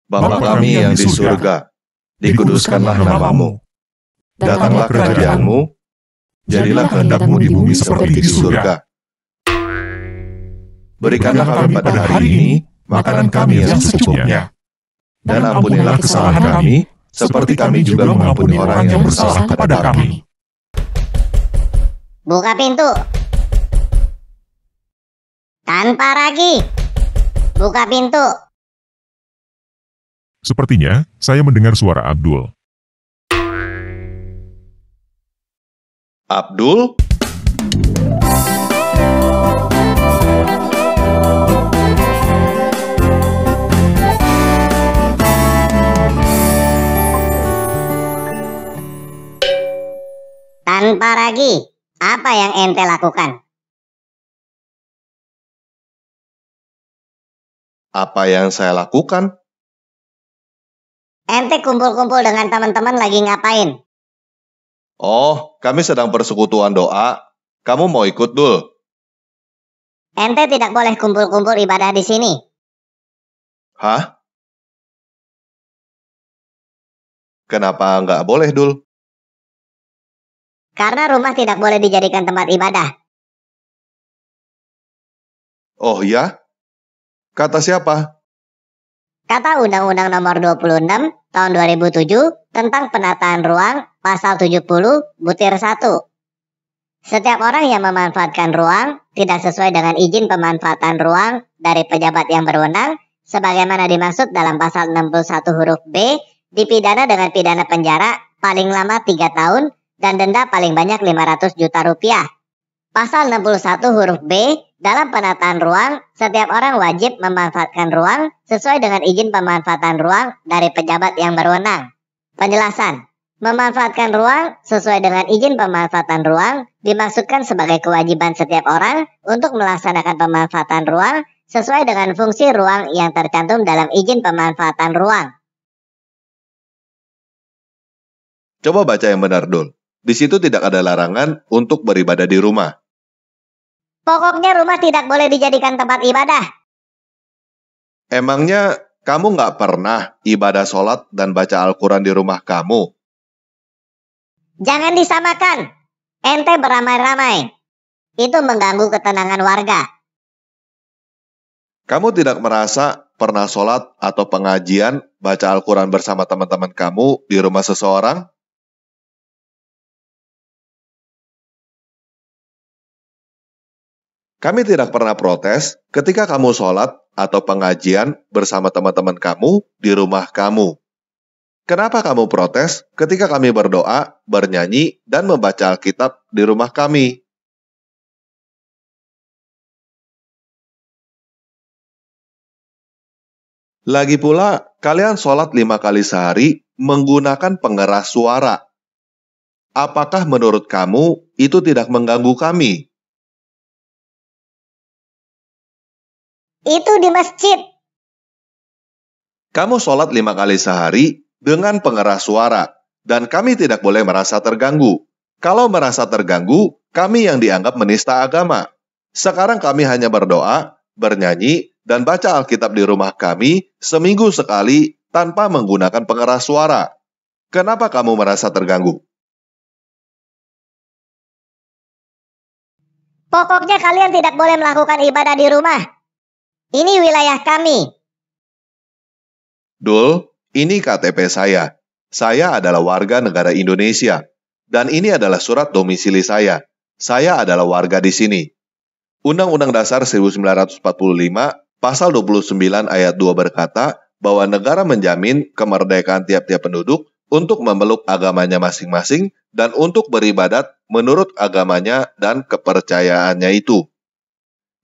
Bapa kami yang di surga, dikuduskanlah namamu. Datanglah kerajaan-Mu, jadilah kehendak-Mu di bumi seperti di surga. Berikanlah kami pada hari ini makanan kami yang secukupnya. Dan ampunilah kesalahan kami, seperti kami juga mengampuni orang yang bersalah kepada kami. Buka pintu. Tanpa ragi. Buka pintu. Sepertinya, saya mendengar suara Abdul. Abdul? Tanpa ragi, apa yang ente lakukan? Apa yang saya lakukan? Ente kumpul-kumpul dengan teman-teman lagi ngapain? Oh, kami sedang persekutuan doa. Kamu mau ikut, Dul? Ente tidak boleh kumpul-kumpul ibadah di sini. Hah? Kenapa nggak boleh, Dul? Karena rumah tidak boleh dijadikan tempat ibadah. Oh ya? Kata siapa? Kata Undang-Undang Nomor 26 Tahun 2007 tentang penataan ruang Pasal 70 Butir 1. Setiap orang yang memanfaatkan ruang tidak sesuai dengan izin pemanfaatan ruang dari pejabat yang berwenang sebagaimana dimaksud dalam Pasal 61 huruf B dipidana dengan pidana penjara paling lama 3 tahun dan denda paling banyak 500 juta rupiah. Pasal 61 huruf B, dalam penataan ruang, setiap orang wajib memanfaatkan ruang sesuai dengan izin pemanfaatan ruang dari pejabat yang berwenang. Penjelasan, memanfaatkan ruang sesuai dengan izin pemanfaatan ruang dimaksudkan sebagai kewajiban setiap orang untuk melaksanakan pemanfaatan ruang sesuai dengan fungsi ruang yang tercantum dalam izin pemanfaatan ruang. Coba baca yang benar, Dul. Di situ tidak ada larangan untuk beribadah di rumah. Pokoknya rumah tidak boleh dijadikan tempat ibadah. Emangnya kamu nggak pernah ibadah sholat dan baca Al-Quran di rumah kamu? Jangan disamakan. Ente beramai-ramai. Itu mengganggu ketenangan warga. Kamu tidak merasa pernah sholat atau pengajian baca Al-Quran bersama teman-teman kamu di rumah seseorang? Kami tidak pernah protes ketika kamu sholat atau pengajian bersama teman-teman kamu di rumah kamu. Kenapa kamu protes ketika kami berdoa, bernyanyi, dan membaca Alkitab di rumah kami? Lagi pula, kalian sholat 5 kali sehari menggunakan pengeras suara. Apakah menurut kamu itu tidak mengganggu kami? Itu di masjid. Kamu sholat 5 kali sehari dengan pengeras suara, dan kami tidak boleh merasa terganggu. Kalau merasa terganggu, kami yang dianggap menista agama. Sekarang kami hanya berdoa, bernyanyi, dan baca Alkitab di rumah kami seminggu sekali tanpa menggunakan pengeras suara. Kenapa kamu merasa terganggu? Pokoknya kalian tidak boleh melakukan ibadah di rumah. Ini wilayah kami. Dul, ini KTP saya. Saya adalah warga negara Indonesia. Dan ini adalah surat domisili saya. Saya adalah warga di sini. Undang-Undang Dasar 1945, Pasal 29 ayat 2 berkata bahwa negara menjamin kemerdekaan tiap-tiap penduduk untuk memeluk agamanya masing-masing dan untuk beribadat menurut agamanya dan kepercayaannya itu.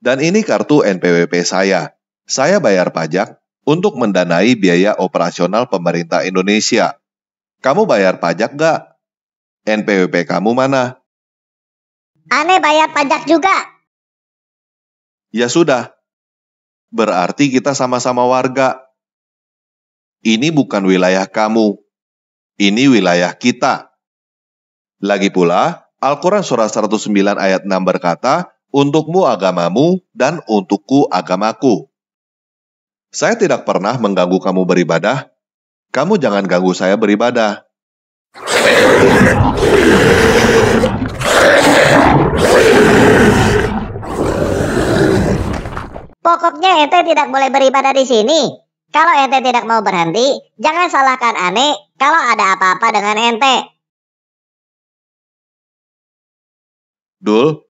Dan ini kartu NPWP saya. Saya bayar pajak untuk mendanai biaya operasional pemerintah Indonesia. Kamu bayar pajak nggak? NPWP kamu mana? Aneh bayar pajak juga. Ya sudah. Berarti kita sama-sama warga. Ini bukan wilayah kamu. Ini wilayah kita. Lagi pula, Al-Quran surah 109 ayat 6 berkata, untukmu agamamu dan untukku agamaku. Saya tidak pernah mengganggu kamu beribadah. Kamu jangan ganggu saya beribadah. Pokoknya ente tidak boleh beribadah di sini. Kalau ente tidak mau berhenti, jangan salahkan Ane kalau ada apa-apa dengan ente. Dul,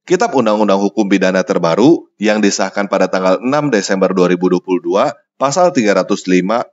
Kitab Undang-Undang Hukum Pidana terbaru yang disahkan pada tanggal 6 Desember 2022, pasal 305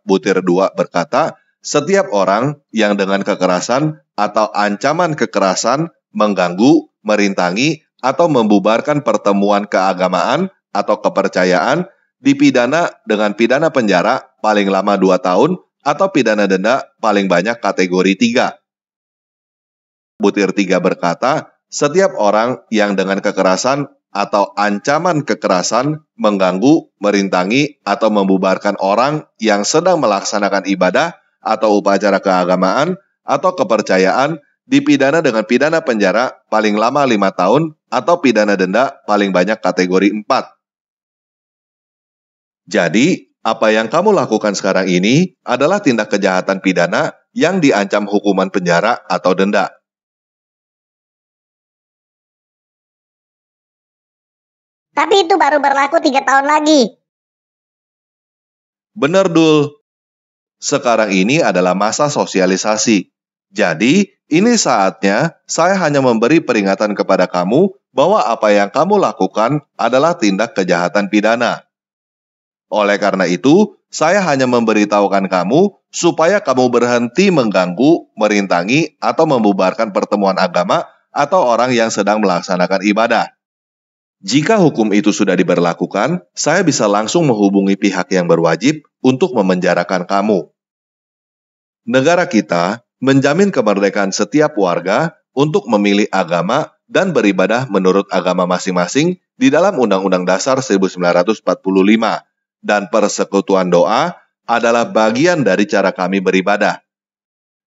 butir 2 berkata, setiap orang yang dengan kekerasan atau ancaman kekerasan mengganggu, merintangi, atau membubarkan pertemuan keagamaan atau kepercayaan dipidana dengan pidana penjara paling lama 2 tahun atau pidana denda paling banyak kategori 3. Butir 3 berkata, setiap orang yang dengan kekerasan atau ancaman kekerasan mengganggu, merintangi, atau membubarkan orang yang sedang melaksanakan ibadah atau upacara keagamaan atau kepercayaan dipidana dengan pidana penjara paling lama 5 tahun atau pidana denda paling banyak kategori 4. Jadi, apa yang kamu lakukan sekarang ini adalah tindak kejahatan pidana yang diancam hukuman penjara atau denda. Tapi itu baru berlaku 3 tahun lagi. Benar, Dul. Sekarang ini adalah masa sosialisasi. Jadi, ini saatnya saya hanya memberi peringatan kepada kamu bahwa apa yang kamu lakukan adalah tindak kejahatan pidana. Oleh karena itu, saya hanya memberitahukan kamu supaya kamu berhenti mengganggu, merintangi, atau membubarkan pertemuan agama atau orang yang sedang melaksanakan ibadah. Jika hukum itu sudah diberlakukan, saya bisa langsung menghubungi pihak yang berwajib untuk memenjarakan kamu. Negara kita menjamin kemerdekaan setiap warga untuk memilih agama dan beribadah menurut agama masing-masing di dalam Undang-Undang Dasar 1945, dan persekutuan doa adalah bagian dari cara kami beribadah.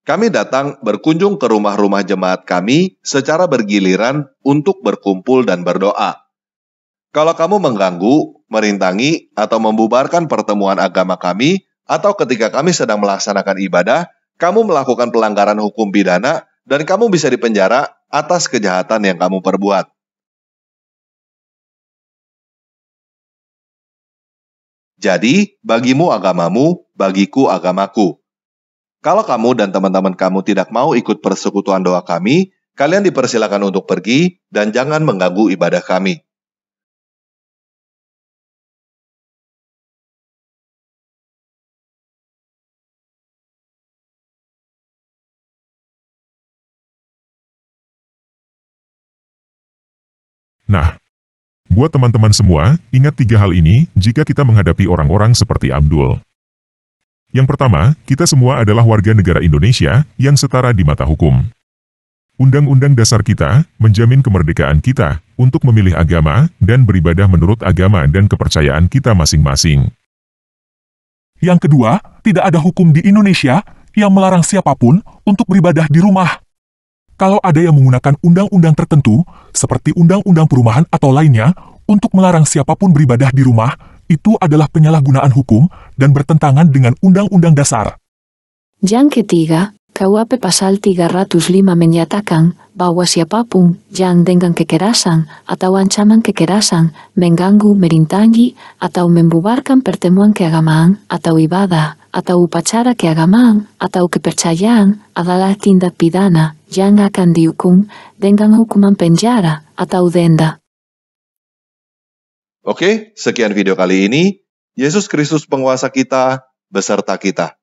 Kami datang berkunjung ke rumah-rumah jemaat kami secara bergiliran untuk berkumpul dan berdoa. Kalau kamu mengganggu, merintangi, atau membubarkan pertemuan agama kami, atau ketika kami sedang melaksanakan ibadah, kamu melakukan pelanggaran hukum pidana dan kamu bisa dipenjara atas kejahatan yang kamu perbuat. Jadi, bagimu agamamu, bagiku agamaku. Kalau kamu dan teman-teman kamu tidak mau ikut persekutuan doa kami, kalian dipersilakan untuk pergi dan jangan mengganggu ibadah kami. Nah, buat teman-teman semua, ingat 3 hal ini jika kita menghadapi orang-orang seperti Abdul. Yang pertama, kita semua adalah warga negara Indonesia yang setara di mata hukum. Undang-undang dasar kita menjamin kemerdekaan kita untuk memilih agama dan beribadah menurut agama dan kepercayaan kita masing-masing. Yang kedua, tidak ada hukum di Indonesia yang melarang siapapun untuk beribadah di rumah. Kalau ada yang menggunakan undang-undang tertentu, seperti undang-undang perumahan atau lainnya, untuk melarang siapapun beribadah di rumah, itu adalah penyalahgunaan hukum dan bertentangan dengan undang-undang dasar. Yang ketiga, KUHP Pasal 305 menyatakan bahwa siapapun yang dengan kekerasan atau ancaman kekerasan mengganggu, merintangi, atau membubarkan pertemuan keagamaan atau ibadah, atau upacara keagamaan atau kepercayaan adalah tindak pidana yang akan dihukum dengan hukuman penjara atau denda. Oke, sekian video kali ini. Yesus Kristus penguasa kita, beserta kita.